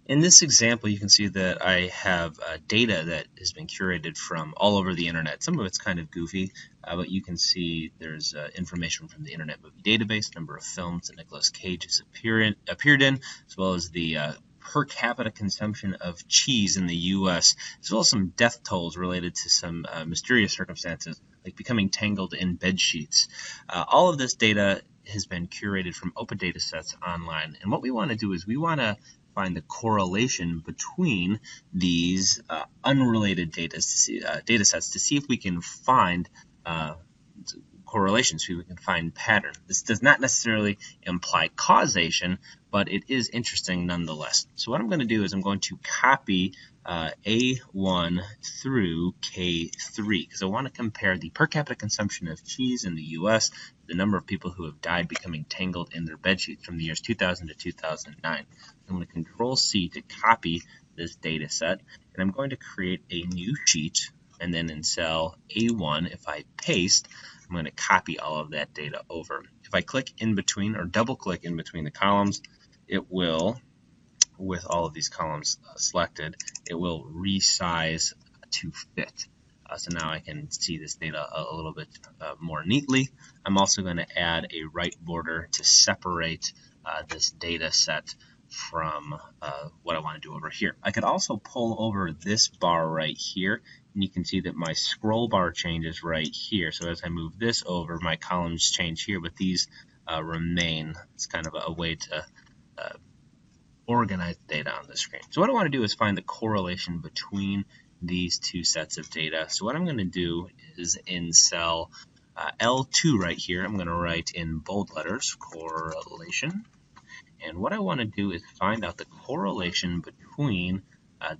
In this example, you can see that I have data that has been curated from all over the internet. Some of it's kind of goofy, but you can see there's information from the Internet Movie Database, number of films that Nicolas Cage has appeared in, as well as the per capita consumption of cheese in the U.S., as well as some death tolls related to some mysterious circumstances, like becoming tangled in bed sheets. All of this data has been curated from open data sets online, and what we want to do is we want to find the correlation between these unrelated data sets to see if we can find correlations, so we can find patterns. This does not necessarily imply causation, but it is interesting nonetheless. So what I'm going to do is I'm going to copy A1 through K3 because I want to compare the per capita consumption of cheese in the U.S., the number of people who have died becoming tangled in their bedsheets from the years 2000 to 2009. I'm going to Control C to copy this data set, and I'm going to create a new sheet, and then in cell A1, if I paste, I'm going to copy all of that data over. If I click in between or double click in between the columns, it will, with all of these columns selected, it will resize to fit. So now I can see this data a little bit more neatly. I'm also going to add a right border to separate this data set from what I want to do over here. I could also pull over this bar right here, and you can see that my scroll bar changes right here. So as I move this over, my columns change here, but these remain. It's kind of a way to organize the data on the screen. So what I want to do is find the correlation between these two sets of data. So what I'm going to do is in cell L2 right here, I'm going to write in bold letters, correlation. And what I want to do is find out the correlation between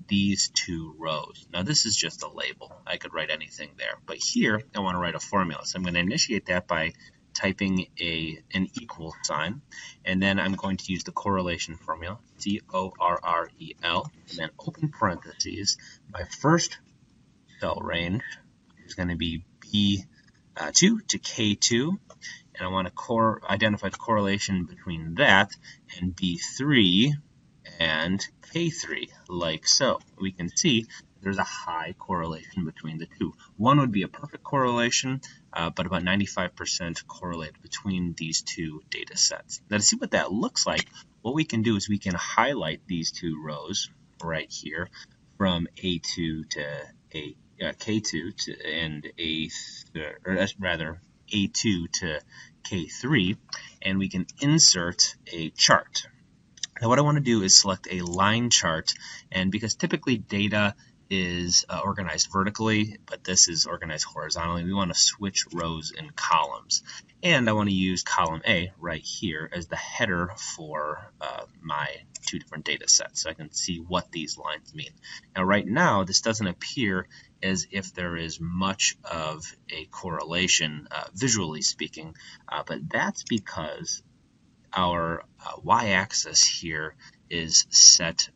these two rows. Now this is just a label. I could write anything there. But here I want to write a formula. So I'm going to initiate that by typing an equal sign, and then I'm going to use the correlation formula, C-O-R-R-E-L, and then open parentheses. My first cell range is going to be B2 to K2, and I want to identify the correlation between that and B3 and K3, like so. We can see there's a high correlation between the two. One would be a perfect correlation, but about 95% correlate between these two data sets. Now to see what that looks like, what we can do is we can highlight these two rows right here from A2 to K2 to, and A2 to K3, and we can insert a chart. Now what I want to do is select a line chart, and because typically data is organized vertically, but this is organized horizontally, we want to switch rows and columns. And I want to use column A right here as the header for my two different data sets, so I can see what these lines mean. Now right now, this doesn't appear as if there is much of a correlation, visually speaking, but that's because our y-axis here is set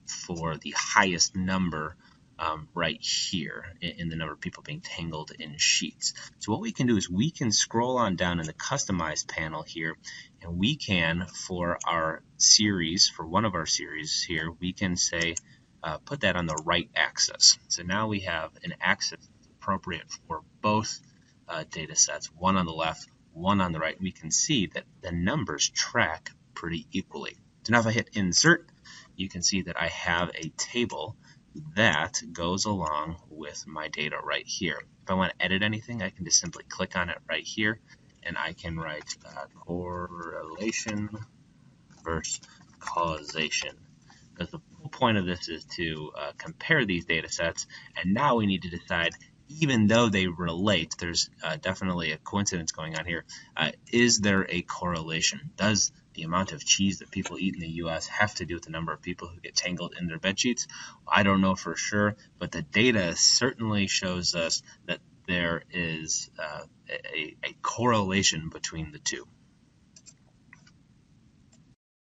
for the highest number right here in the number of people being tangled in sheets. So what we can do is we can scroll on down in the Customize panel here, and we can, for our series, for one of our series here, we can say put that on the right axis. So now we have an axis that's appropriate for both data sets, one on the left, one on the right. We can see that the numbers track pretty equally. So now if I hit Insert, you can see that I have a table that goes along with my data right here. If I want to edit anything, I can just simply click on it right here, and I can write correlation versus causation. Because the whole point of this is to compare these data sets, and now we need to decide, even though they relate, there's definitely a coincidence going on here. Is there a correlation? Does the amount of cheese that people eat in the U.S. have to do with the number of people who get tangled in their bedsheets? I don't know for sure, but the data certainly shows us that there is a correlation between the two.